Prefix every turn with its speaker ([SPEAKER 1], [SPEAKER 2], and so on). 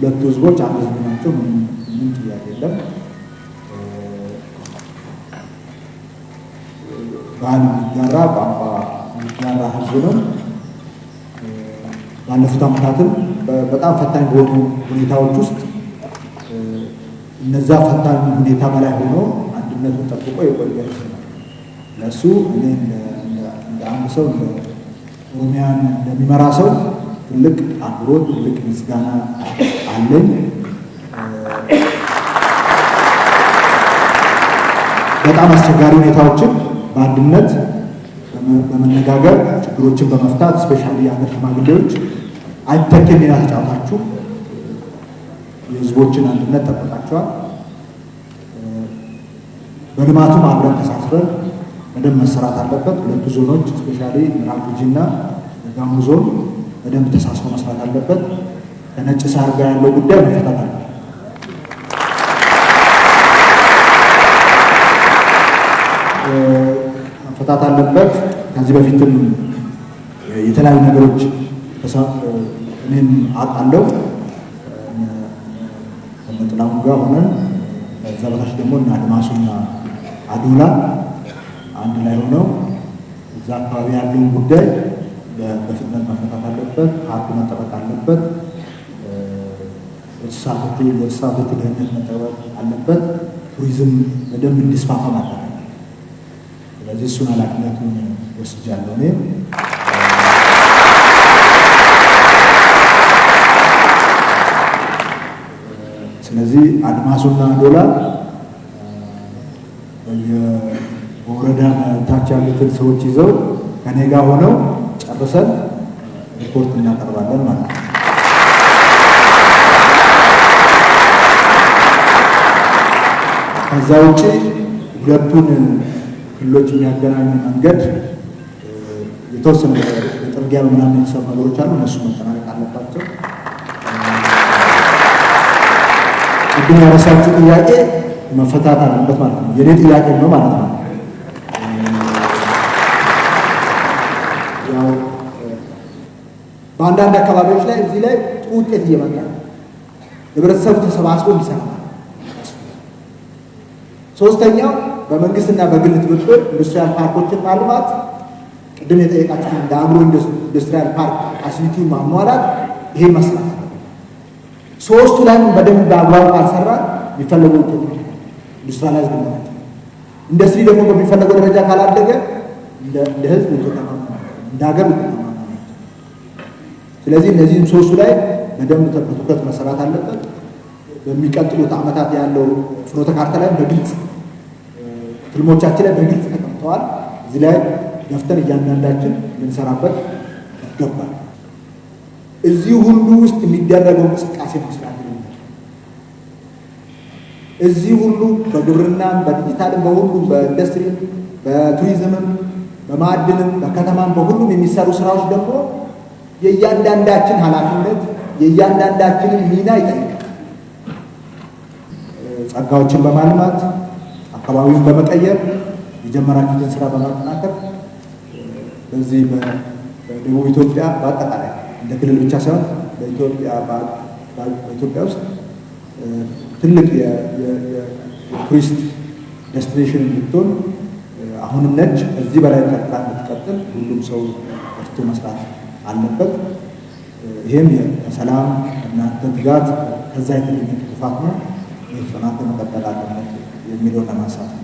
[SPEAKER 1] ሁለቱ ህዝቦች አንድ ህዝብ ናቸው። ምንም ጥያቄ የለም። ባህል የሚጋራ ቋንቋ የሚጋራ ህዝብ ነው። ባለፉት ዓመታትም በጣም ፈታኝ በሆኑ ሁኔታዎች ውስጥ እነዛ ፈታኝ ሁኔታ በላይ ሆኖ አንድነቱን ጠብቆ የቆየ ህዝብ ነው። ለእሱ እኔ እንደ አንድ ሰው ኦሮሚያን እንደሚመራ ሰው ትልቅ አክብሮት፣ ትልቅ ምስጋና አለኝ። በጣም አስቸጋሪ ሁኔታዎችን በአንድነት በመነጋገር ችግሮችን በመፍታት ስፔሻሊ የሀገር ሽማግሌዎች አይተኬ ሚና ተጫውታችሁ የህዝቦችን አንድነት ጠብቃችኋል። በልማቱም አብረን ተሳስረን በደንብ መሰራት አለበት። ሁለቱ ዞኖች ስፔሻሊ ምዕራብ ጉጂና ጋሞ ዞን በደንብ ተሳስሮ መስራት አለበት። ከነጭ ሳር ጋር ያለው ጉዳይ መፈታት አለበት። መፈታት አለበት። ከዚህ በፊትም የተለያዩ ነገሮች እኔም አውቃለሁ። ከመጥላሙ ጋር ሆነን ከዛ በታች ደግሞ እና አድማሱና አዶላ አንድ ላይ ሆነው እዛ አካባቢ ያለውን ጉዳይ በፍጥነት መፈታት አለበት። ሀብት መጠበቅ አለበት። የእንስሳቶቹ ደህንነት መጠበቅ አለበት። ቱሪዝም በደንብ እንዲስፋፋ ማለት ነው። ስለዚህ እሱን ኃላፊነቱን ወስጃለሁ እኔ። ስለዚህ አድማሱና አዶላ በወረዳ ታች ያሉትን ሰዎች ይዘው ከኔ ጋር ሆነው ጨርሰን ሪፖርት እናቀርባለን ማለት ነው። ከዛ ውጪ ሁለቱን ክልሎች የሚያገናኙ መንገድ የተወሰነ የጥርጊያ ምናምን የተሰሩ ነገሮች አሉ። እነሱ መጠናቀቅ አለባቸው። ቅድም ያነሳችው ጥያቄ መፈታት አለበት ማለት ነው። የኔ ጥያቄ ነው ማለት ነው። ያው በአንዳንድ አካባቢዎች ላይ እዚህ ላይ ጥሩ ውጤት እየመጣ ነው። ህብረተሰቡ ተሰባስቦ እንዲሰራ። ሶስተኛው በመንግስትና በግል ትብብር ኢንዱስትሪያል ፓርኮችን ማልማት፣ ቅድም የጠየቃችሁ እንደ አግሮ ኢንዱስትሪያል ፓርክ ፋሲሊቲ ማሟላት፣ ይሄ መስራት። ሶስቱ ላይ በደንብ በአግባቡ ካልሰራ የሚፈለገው ውጤት ኢንዱስትሪያላይዝ ነው። ኢንዱስትሪ ደግሞ በሚፈለገው ደረጃ ካላደገ እንደ ህዝብ ውጤታማ እንደ ሀገር ውጤታማ ነው። ስለዚህ እነዚህም ሶስቱ ላይ በደንብ ትኩረት መሰራት አለበት። በሚቀጥሉት ዓመታት ያለው ፍኖተ ካርታ ላይ በግልጽ ትልሞቻችን ላይ በግልጽ ተቀምጠዋል። እዚህ ላይ ገፍተን እያንዳንዳችን ልንሰራበት ይገባል። እዚህ ሁሉ ውስጥ የሚደረገው እንቅስቃሴ መስራት ነው። እዚህ ሁሉ በግብርናም በዲጂታልም በሁሉም በኢንዱስትሪም በቱሪዝምም በማዕድንም በከተማም በሁሉም የሚሰሩ ስራዎች ደግሞ የእያንዳንዳችን ኃላፊነት የእያንዳንዳችንን ሚና ይጠይቃል። ጸጋዎችን በማልማት አካባቢውን በመቀየር የጀመራችሁትን ስራ በማጠናከር በዚህ በደቡብ ኢትዮጵያ በአጠቃላይ እንደ ክልል ብቻ ሳይሆን በኢትዮጵያ ውስጥ ትልቅ የቱሪስት ዴስቲኔሽን እንድትሆን አሁንም ነች። እዚህ በላይ ቀጥላ እንድትቀጥል ሁሉም ሰው እርቶ መስራት አለበት። ይህም የሰላም እናንተ ትጋት ከዛ የተገኘ ትሩፋት ነው። ይህ ጽናት መቀጠል አለበት የሚለውን ለማንሳት ነው።